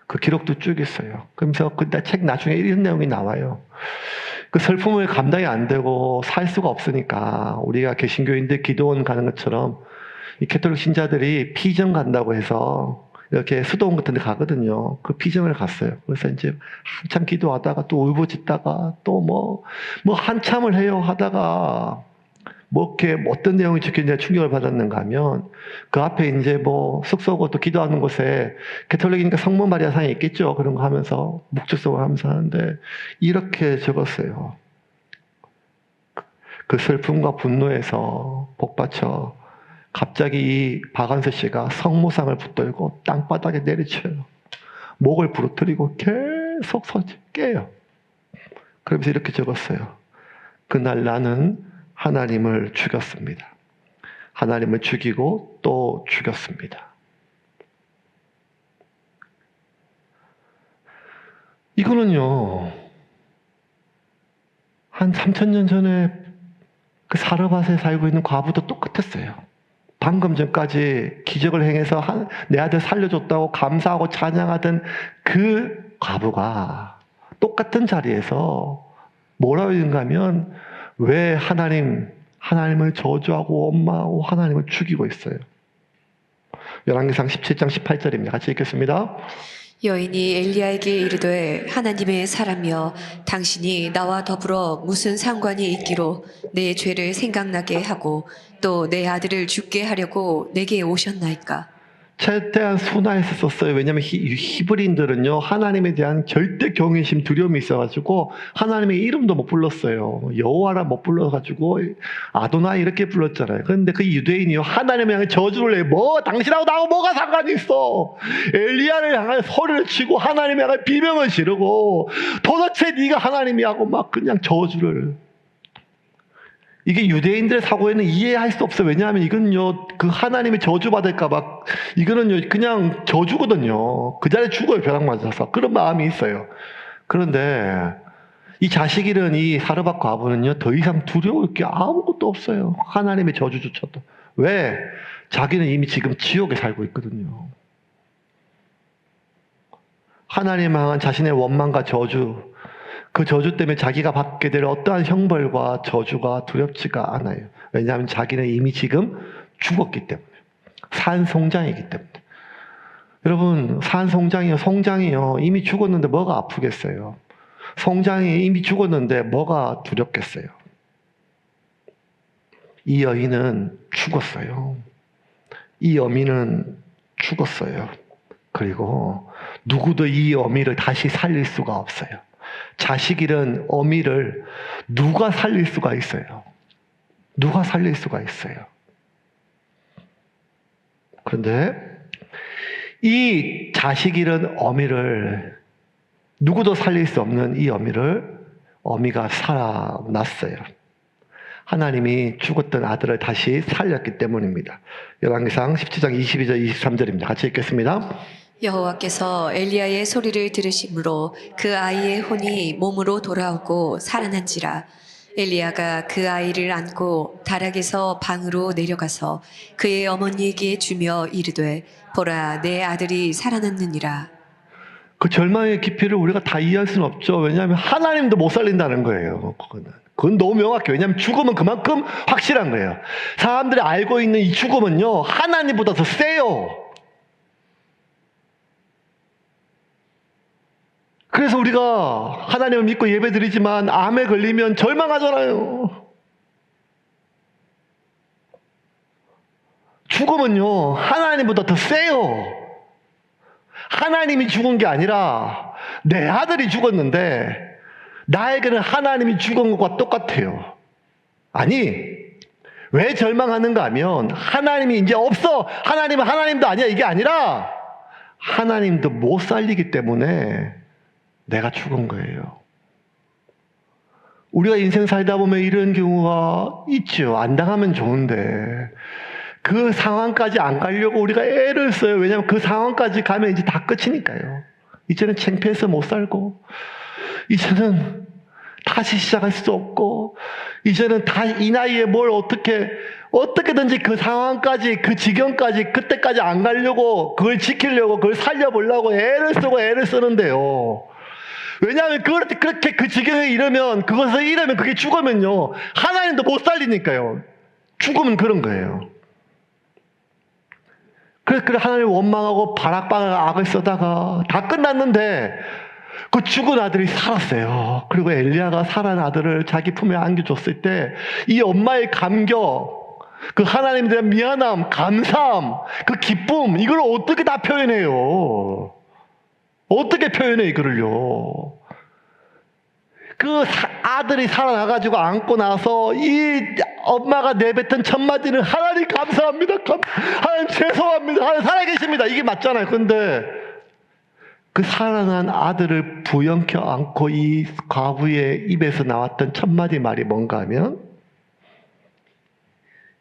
그 기록도 쭉 있어요. 그러면서 그 책 나중에 이런 내용이 나와요. 그 슬픔을 감당이 안 되고 살 수가 없으니까 우리가 개신교인들 기도원 가는 것처럼 이 캐톨릭 신자들이 피정 간다고 해서 이렇게 수도원 같은 데 가거든요. 그 피정을 갔어요. 그래서 이제 한참 기도하다가 또 울부짖다가 또 한참을 해요 하다가 이렇게 어떤 내용이 적혀있냐 충격을 받았는가 하면 그 앞에 이제 숙소고 또 기도하는 곳에 개톨릭이니까 성모 마리아상이 있겠죠. 그런 거 하면서 묵주성을 하면서 하는데 이렇게 적었어요. 그 슬픔과 분노에서 복받쳐 갑자기 이 박완서 씨가 성모상을 붙들고 땅바닥에 내리쳐요. 목을 부러뜨리고 계속 깨요. 그러면서 이렇게 적었어요. 그날 나는 하나님을 죽였습니다. 하나님을 죽이고 또 죽였습니다. 이거는요, 한 3000년 전에 그 사르밧에 살고 있는 과부도 똑같았어요. 방금 전까지 기적을 행해서 내 아들 살려줬다고 감사하고 찬양하던 그 과부가 똑같은 자리에서 뭐라고 했는가 하면 왜 하나님을 저주하고 원망하고 하나님을 죽이고 있어요. 열왕기상 17장 18절입니다. 같이 읽겠습니다. 여인이 엘리야에게 이르되 하나님의 사람이여 당신이 나와 더불어 무슨 상관이 있기로 내 죄를 생각나게 하고 또 내 아들을 죽게 하려고 내게 오셨나이까. 최대한 순화해서 썼어요. 왜냐하면 히브리인들은요 하나님에 대한 절대 경외심, 두려움이 있어가지고 하나님의 이름도 못 불렀어요. 여호와라 못 불러가지고 아도나이 이렇게 불렀잖아요. 그런데 그 유대인이요 하나님을 향해 저주를 해. 당신하고 나하고 뭐가 상관이 있어? 엘리야를 향해 소리를 치고 하나님을 향해 비명을 지르고 도대체 네가 하나님이하고 막 그냥 저주를. 이게 유대인들의 사고에는 이해할 수 없어요. 왜냐하면 이건요, 그 하나님이 저주받을까봐, 이거는요, 그냥 저주거든요. 그 자리에 죽어요, 벼락 맞아서. 그런 마음이 있어요. 그런데, 이 자식 잃은 이 사르밧 과부는요, 더 이상 두려울 게 아무것도 없어요. 하나님의 저주조차도. 왜? 자기는 이미 지금 지옥에 살고 있거든요. 하나님 향한 자신의 원망과 저주, 그 저주 때문에 자기가 받게 될 어떠한 형벌과 저주가 두렵지가 않아요. 왜냐하면 자기는 이미 지금 죽었기 때문에. 산송장이기 때문에. 여러분, 송장이요. 이미 죽었는데 뭐가 아프겠어요? 송장이 이미 죽었는데 뭐가 두렵겠어요? 이 여인은 죽었어요. 이 어미는 죽었어요. 그리고 누구도 이 어미를 다시 살릴 수가 없어요. 자식 잃은 어미를 누가 살릴 수가 있어요? 누가 살릴 수가 있어요? 그런데 이 자식 잃은 어미를 누구도 살릴 수 없는 이 어미가 살아났어요. 하나님이 죽었던 아들을 다시 살렸기 때문입니다. 열왕기상 17장 22절 23절입니다. 같이 읽겠습니다. 여호와께서 엘리야의 소리를 들으심으로 그 아이의 혼이 몸으로 돌아오고 살아난지라. 엘리야가 그 아이를 안고 다락에서 방으로 내려가서 그의 어머니에게 주며 이르되 보라 내 아들이 살아났느니라. 그 절망의 깊이를 우리가 다 이해할 수는 없죠. 왜냐하면 하나님도 못 살린다는 거예요. 그건 너무 명확해요. 왜냐하면 죽음은 그만큼 확실한 거예요. 사람들이 알고 있는 이 죽음은요, 하나님보다 더 세요. 그래서 우리가 하나님을 믿고 예배드리지만 암에 걸리면 절망하잖아요. 죽음은요, 하나님보다 더 세요. 하나님이 죽은 게 아니라 내 아들이 죽었는데 나에게는 하나님이 죽은 것과 똑같아요. 아니, 왜 절망하는가 하면 하나님이 이제 없어. 하나님은 하나님도 아니야. 이게 아니라 하나님도 못 살리기 때문에 내가 죽은 거예요. 우리가 인생 살다 보면 이런 경우가 있죠. 안 당하면 좋은데 그 상황까지 안 가려고 우리가 애를 써요. 왜냐하면 그 상황까지 가면 이제 다 끝이니까요. 이제는 창피해서 못 살고, 이제는 다시 시작할 수 없고, 이제는 이 나이에 뭘 어떻게든지 그 상황까지, 그 지경까지, 그때까지 안 가려고, 그걸 지키려고, 그걸 살려보려고 애를 쓰는데요. 왜냐하면 그렇게 그 지경에 이르면, 그것을 잃으면, 그게 죽으면요, 하나님도 못 살리니까요. 죽음은 그런 거예요. 그래 하나님 원망하고 바락바락 악을 써다가 다 끝났는데 그 죽은 아들이 살았어요. 그리고 엘리야가 살아난 아들을 자기 품에 안겨줬을 때 이 엄마의 감격, 그 하나님에 대한 미안함, 감사함, 그 기쁨, 이걸 어떻게 다 표현해요? 어떻게 표현해 이거를요? 그 아들이 살아나가지고 안고 나서 이 엄마가 내뱉은 첫 마디는 하나님 감사합니다. 하나님 죄송합니다. 하나님 살아계십니다. 이게 맞잖아요. 근데 그 살아난 아들을 부영켜 안고 이 과부의 입에서 나왔던 첫 마디 말이 뭔가 하면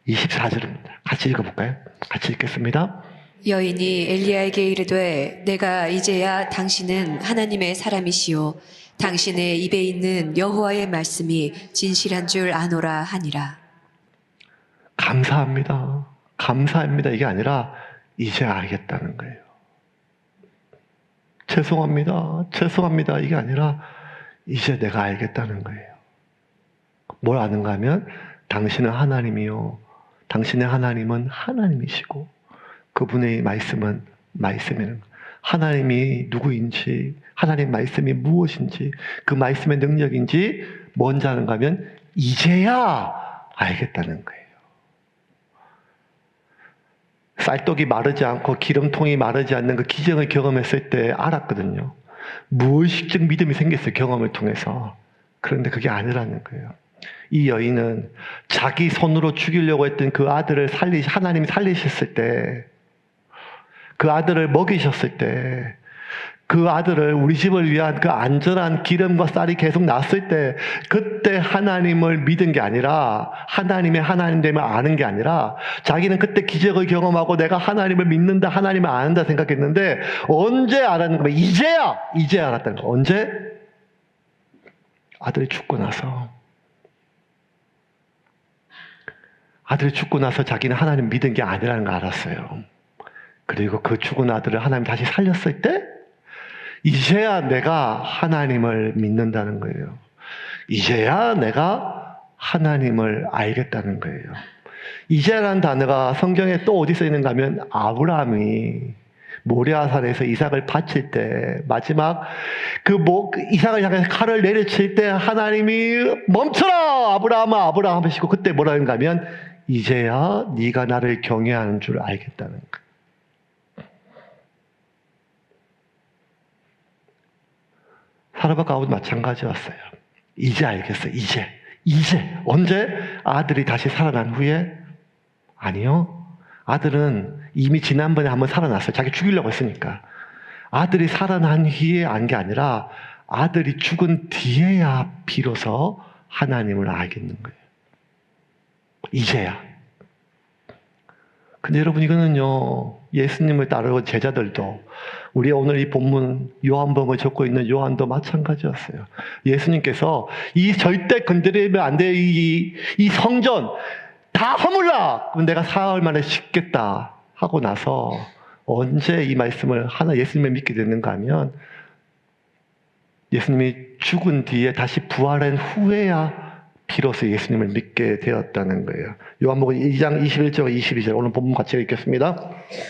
24절입니다. 같이 읽어볼까요? 같이 읽겠습니다. 여인이 엘리야에게 이르되 내가 이제야 당신은 하나님의 사람이시요 당신의 입에 있는 여호와의 말씀이 진실한 줄 아노라 하니라. 감사합니다. 감사합니다. 이게 아니라 이제 알겠다는 거예요. 죄송합니다. 죄송합니다. 이게 아니라 이제 내가 알겠다는 거예요. 뭘 아는가 하면 당신은 하나님이요. 당신의 하나님은 하나님이시고 그분의 말씀은 말씀이는 하나님이 누구인지, 하나님 말씀이 무엇인지, 그 말씀의 능력인지 뭔지 아는가 하면 이제야 알겠다는 거예요. 쌀떡이 마르지 않고 기름통이 마르지 않는 그 기적을 경험했을 때 알았거든요. 무의식적 믿음이 생겼어요. 경험을 통해서. 그런데 그게 아니라는 거예요. 이 여인은 자기 손으로 죽이려고 했던 그 아들을 하나님이 살리셨을 때, 그 아들을 먹이셨을 때, 그 아들을 우리 집을 위한 그 안전한 기름과 쌀이 계속 났을 때 그때 하나님을 믿은 게 아니라 하나님의 하나님됨을 아는 게 아니라 자기는 그때 기적을 경험하고 내가 하나님을 믿는다, 하나님을 아는다 생각했는데 언제 알았는 거야? 이제야 알았다는 거야. 언제? 아들이 죽고 나서. 아들이 죽고 나서 자기는 하나님 믿은 게 아니라는 걸 알았어요. 그리고 그 죽은 아들을 하나님 다시 살렸을 때 이제야 내가 하나님을 믿는다는 거예요. 이제야 내가 하나님을 알겠다는 거예요. 이제라는 단어가 성경에 또 어디 써 있는가 하면 아브라함이 모리아산에서 이삭을 바칠 때 마지막 그 이삭을 향해서 칼을 내려칠 때 하나님이 멈춰라 아브라함아 아브라함 하시고 그때 뭐라는가 하면 이제야 네가 나를 경외하는 줄 알겠다는 거예요. 사르밧 가우도 마찬가지였어요. 이제 알겠어요. 이제 언제? 아들이 다시 살아난 후에? 아니요. 아들은 이미 지난번에 한번 살아났어요. 자기 죽이려고 했으니까. 아들이 살아난 후에 안 게 아니라 아들이 죽은 뒤에야 비로소 하나님을 알겠는 거예요. 이제야. 근데 여러분 이거는요. 예수님을 따르고 제자들도 우리 오늘 이 본문 요한복음을 적고 있는 요한도 마찬가지였어요. 예수님께서 이 절대 건드리면 안 돼. 이 성전 다 허물라! 그럼 내가 사흘 만에 씻겠다 하고 나서 언제 이 말씀을 예수님을 믿게 됐는가 하면 예수님이 죽은 뒤에 다시 부활한 후에야 비로소 예수님을 믿게 되었다는 거예요. 요한복음 2장 21절 22절 오늘 본문 같이 읽겠습니다.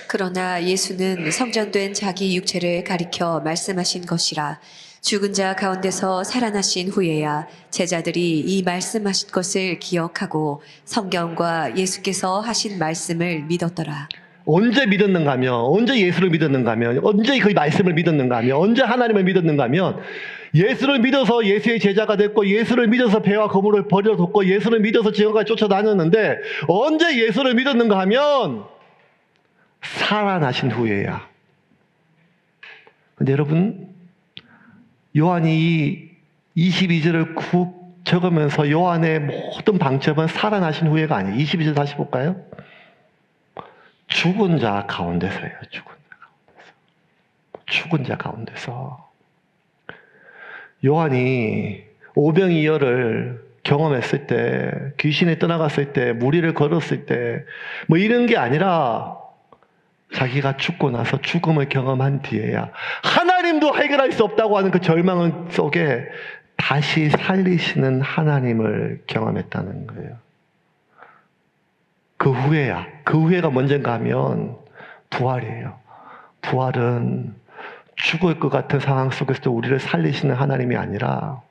그러나 예수는 성전된 자기 육체를 가리켜 말씀하신 것이라 죽은 자 가운데서 살아나신 후에야 제자들이 이 말씀하신 것을 기억하고 성경과 예수께서 하신 말씀을 믿었더라. 언제 믿었는가 하면 언제 예수를 믿었는가 하면 언제 그 말씀을 믿었는가 하면 언제 하나님을 믿었는가 하면 예수를 믿어서 예수의 제자가 됐고 예수를 믿어서 배와 거물을 버려뒀고 예수를 믿어서 지금까지 쫓아다녔는데 언제 예수를 믿었는가 하면 살아나신 후에야. 근데 여러분 요한이 22절을 쿡 적으면서 요한의 모든 방점은 살아나신 후에가 아니에요. 22절 다시 볼까요? 죽은 자 가운데서예요. 죽은 자 가운데서. 요한이 오병이어를 경험했을 때, 귀신이 떠나갔을 때, 무리를 걸었을 때, 뭐 이런 게 아니라 자기가 죽고 나서 죽음을 경험한 뒤에야 하나님도 해결할 수 없다고 하는 그 절망 속에 다시 살리시는 하나님을 경험했다는 거예요. 그 후에야. 그 후에가 뭔지인가 하면 부활이에요. 부활은 죽을 것 같은 상황 속에서도 우리를 살리시는 하나님이 아니라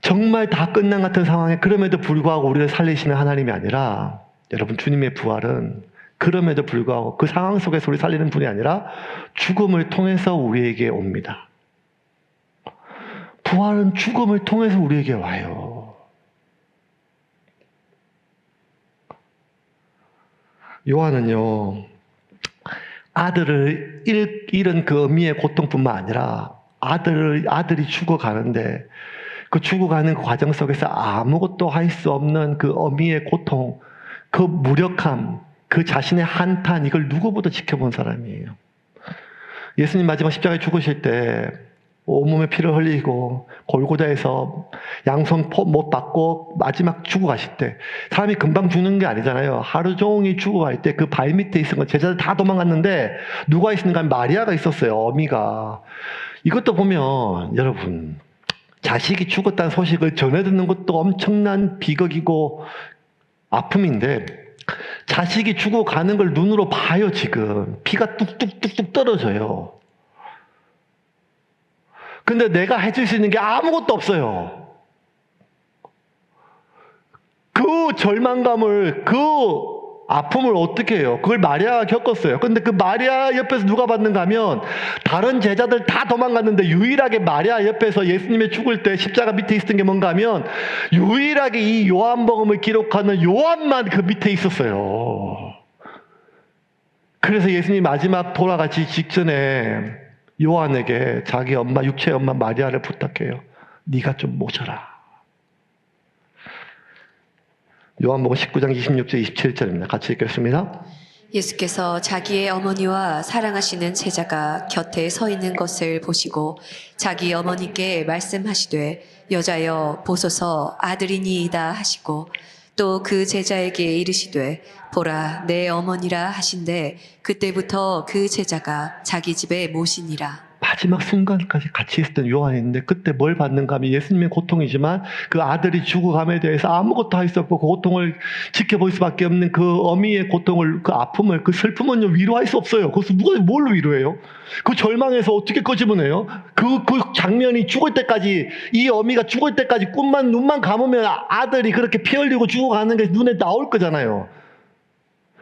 정말 다 끝난 같은 상황에 그럼에도 불구하고 우리를 살리시는 하나님이 아니라 여러분 주님의 부활은 그럼에도 불구하고 그 상황 속에서 우리 살리는 분이 아니라 죽음을 통해서 우리에게 옵니다. 부활은 죽음을 통해서 우리에게 와요. 요한은요, 아들을 잃은 그 어미의 고통뿐만 아니라 아들이 죽어가는데 그 죽어가는 과정 속에서 아무것도 할 수 없는 그 어미의 고통, 그 무력함, 그 자신의 한탄, 이걸 누구보다 지켜본 사람이에요. 예수님 마지막 십자가에 죽으실 때 온몸에 피를 흘리고 골고다에서 양손 못 받고 마지막 죽어가실 때 사람이 금방 죽는 게 아니잖아요. 하루 종일 죽어갈 때 그 발 밑에 있은 건 제자들 다 도망갔는데 누가 있었는가 하면 마리아가 있었어요. 어미가. 이것도 보면 여러분 자식이 죽었다는 소식을 전해 듣는 것도 엄청난 비극이고 아픔인데 자식이 죽어가는 걸 눈으로 봐요. 지금 피가 뚝뚝뚝뚝 떨어져요. 근데 내가 해줄 수 있는 게 아무것도 없어요. 그 절망감을, 그 아픔을 어떻게 해요? 그걸 마리아가 겪었어요. 근데 그 마리아 옆에서 누가 받는가 하면 다른 제자들 다 도망갔는데 유일하게 마리아 옆에서 예수님이 죽을 때 십자가 밑에 있었던 게 뭔가 하면 유일하게 이 요한복음을 기록하는 요한만 그 밑에 있었어요. 그래서 예수님 마지막 돌아가시 직전에 요한에게 자기 엄마, 육체의 엄마 마리아를 부탁해요. 네가 좀 모셔라. 요한복음 19장 26절 27절입니다. 같이 읽겠습니다. 예수께서 자기의 어머니와 사랑하시는 제자가 곁에 서 있는 것을 보시고 자기 어머니께 말씀하시되 여자여 보소서 아들이니이다 하시고 또 그 제자에게 이르시되 보라 내 어머니라 하신대 그때부터 그 제자가 자기 집에 모시니라. 마지막 순간까지 같이 있었던 요한이 있는데 그때 뭘 받는가 하면 예수님의 고통이지만 그 아들이 죽어감에 대해서 아무것도 할 수 없고 그 고통을 지켜볼 수밖에 없는 그 어미의 고통을, 그 아픔을, 그 슬픔은요 위로할 수 없어요. 그것을 누가 뭘로 위로해요? 그 절망에서 어떻게 끄집어내요? 그 장면이 죽을 때까지, 이 어미가 죽을 때까지 눈만 감으면 아들이 그렇게 피 흘리고 죽어가는 게 눈에 나올 거잖아요.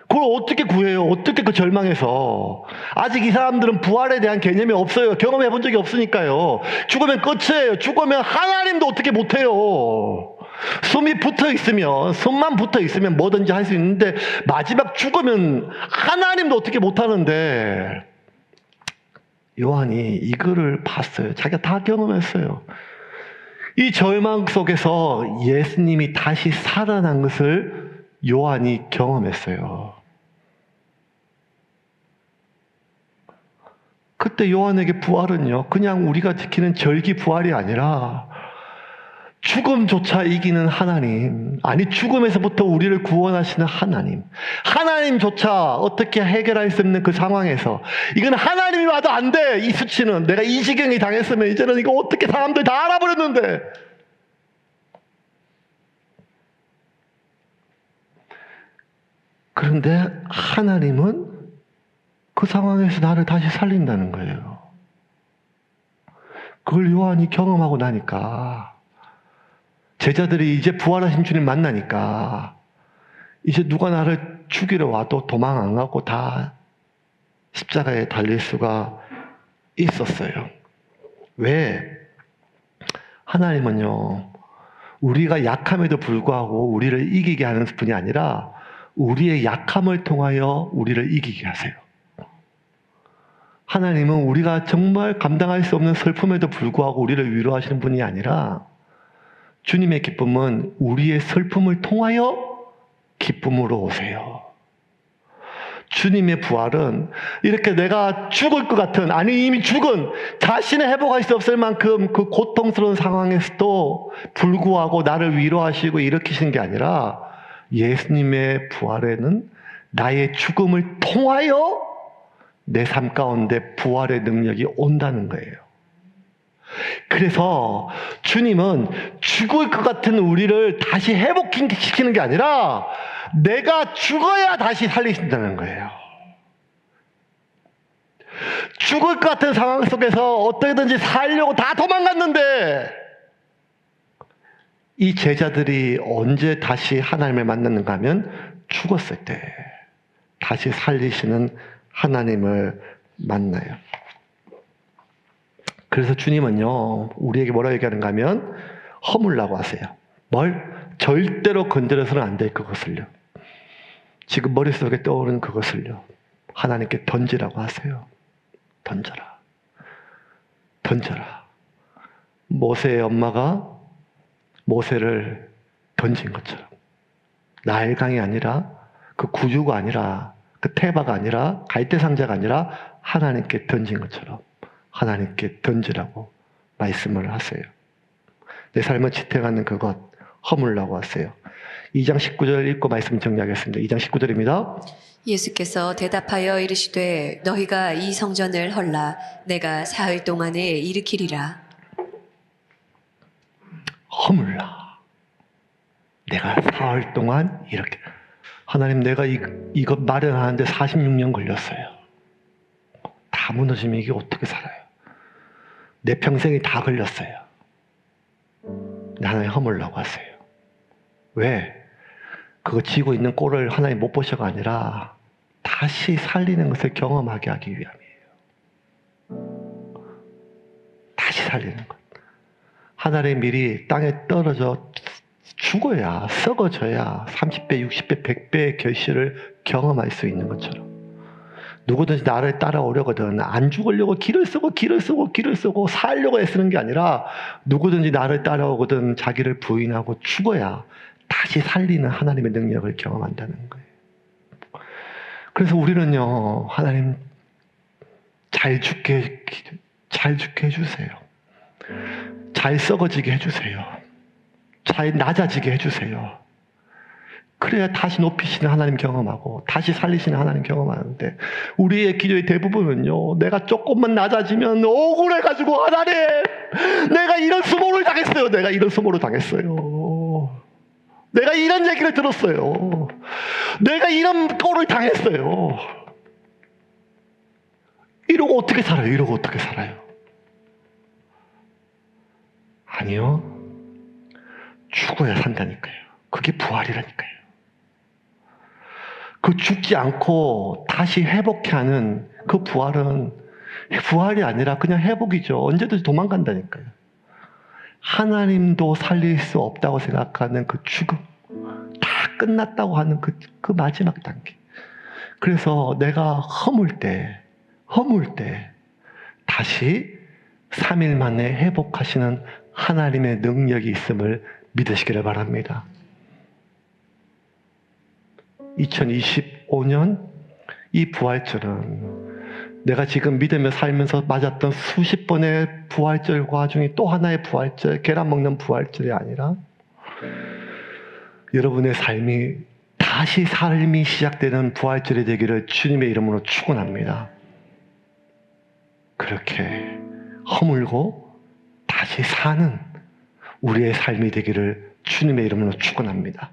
그걸 어떻게 구해요? 어떻게 그 절망에서? 아직 이 사람들은 부활에 대한 개념이 없어요. 경험해 본 적이 없으니까요. 죽으면 끝이에요. 죽으면 하나님도 어떻게 못해요. 숨만 붙어 있으면 뭐든지 할 수 있는데 마지막 죽으면 하나님도 어떻게 못하는데, 요한이 이거를 봤어요. 자기가 다 경험했어요. 이 절망 속에서 예수님이 다시 살아난 것을 요한이 경험했어요. 그때 요한에게 부활은요, 그냥 우리가 지키는 절기 부활이 아니라 죽음조차 이기는 하나님, 아니 죽음에서부터 우리를 구원하시는 하나님, 하나님조차 어떻게 해결할 수 없는 그 상황에서, 이건 하나님이 와도 안 돼, 이 수치는. 내가 이 지경이 당했으면 이제는 이거 어떻게 사람들 다 알아버렸는데. 그런데 하나님은 그 상황에서 나를 다시 살린다는 거예요. 그걸 요한이 경험하고 나니까, 제자들이 이제 부활하신 주님 만나니까, 이제 누가 나를 죽이러 와도 도망 안 가고 다 십자가에 달릴 수가 있었어요. 왜? 하나님은요, 우리가 약함에도 불구하고 우리를 이기게 하는 분이 아니라 우리의 약함을 통하여 우리를 이기게 하세요. 하나님은 우리가 정말 감당할 수 없는 슬픔에도 불구하고 우리를 위로하시는 분이 아니라, 주님의 기쁨은 우리의 슬픔을 통하여 기쁨으로 오세요. 주님의 부활은 이렇게 내가 죽을 것 같은, 아니 이미 죽은, 자신을 회복할 수 없을 만큼 그 고통스러운 상황에서도 불구하고 나를 위로하시고 일으키시는 게 아니라, 예수님의 부활에는 나의 죽음을 통하여 내 삶 가운데 부활의 능력이 온다는 거예요. 그래서 주님은 죽을 것 같은 우리를 다시 회복시키는 게 아니라 내가 죽어야 다시 살리신다는 거예요. 죽을 것 같은 상황 속에서 어떻게든지 살려고 다 도망갔는데, 이 제자들이 언제 다시 하나님을 만났는가 하면 죽었을 때 다시 살리시는 하나님을 만나요. 그래서 주님은요, 우리에게 뭐라고 얘기하는가 하면 허물라고 하세요. 뭘? 절대로 건드려서는 안 될 그것을요. 지금 머릿속에 떠오르는 그것을요, 하나님께 던지라고 하세요. 던져라. 던져라. 모세의 엄마가 모세를 던진 것처럼, 나일강이 아니라, 그 구유가 아니라, 그 테바가 아니라, 갈대상자가 아니라 하나님께 던진 것처럼 하나님께 던지라고 말씀을 하세요. 내 삶을 지탱하는 그것 허물라고 하세요. 2장 19절 읽고 말씀 정리하겠습니다. 2장 19절입니다. 예수께서 대답하여 이르시되 너희가 이 성전을 헐라 내가 사흘 동안에 일으키리라. 허물라. 내가 사흘 동안 이렇게. 하나님, 내가 이것 마련하는데 46년 걸렸어요. 다 무너지면 이게 어떻게 살아요? 내 평생이 다 걸렸어요. 하나님 허물라고 하세요. 왜? 그거 쥐고 있는 꼴을 하나님 못 보셔가 아니라 다시 살리는 것을 경험하게 하기 위함이에요. 다시 살리는 것. 하늘의 밀이 땅에 떨어져 죽어야, 썩어져야 30배, 60배, 100배의 결실을 경험할 수 있는 것처럼, 누구든지 나를 따라오려거든 안 죽으려고 길을 쓰고 살려고 애쓰는 게 아니라, 누구든지 나를 따라오거든 자기를 부인하고 죽어야 다시 살리는 하나님의 능력을 경험한다는 거예요. 그래서 우리는요, 하나님 잘 죽게 해주세요. 잘 썩어지게 해주세요. 잘 낮아지게 해주세요. 그래야 다시 높이시는 하나님 경험하고 다시 살리시는 하나님 경험하는데, 우리의 기도의 대부분은요, 내가 조금만 낮아지면 억울해가지고, 하나님 내가 이런 수모를 당했어요. 내가 이런 수모를 당했어요. 내가 이런 얘기를 들었어요. 내가 이런 꼴을 당했어요. 이러고 어떻게 살아요? 이러고 어떻게 살아요? 아니요. 죽어야 산다니까요. 그게 부활이라니까요. 그 죽지 않고 다시 회복해 하는 그 부활은 부활이 아니라 그냥 회복이죠. 언제든지 도망간다니까요. 하나님도 살릴 수 없다고 생각하는 그 죽음, 다 끝났다고 하는 그 마지막 단계. 그래서 내가 허물 때 다시 3일 만에 회복하시는 하나님의 능력이 있음을 믿으시기를 바랍니다. 2025년 이 부활절은 내가 지금 믿으며 살면서 맞았던 수십 번의 부활절과 중에 또 하나의 부활절, 계란 먹는 부활절이 아니라 여러분의 삶이 다시 삶이 시작되는 부활절이 되기를 주님의 이름으로 축원합니다. 그렇게 허물고 다시 사는 우리의 삶이 되기를 주님의 이름으로 축원합니다.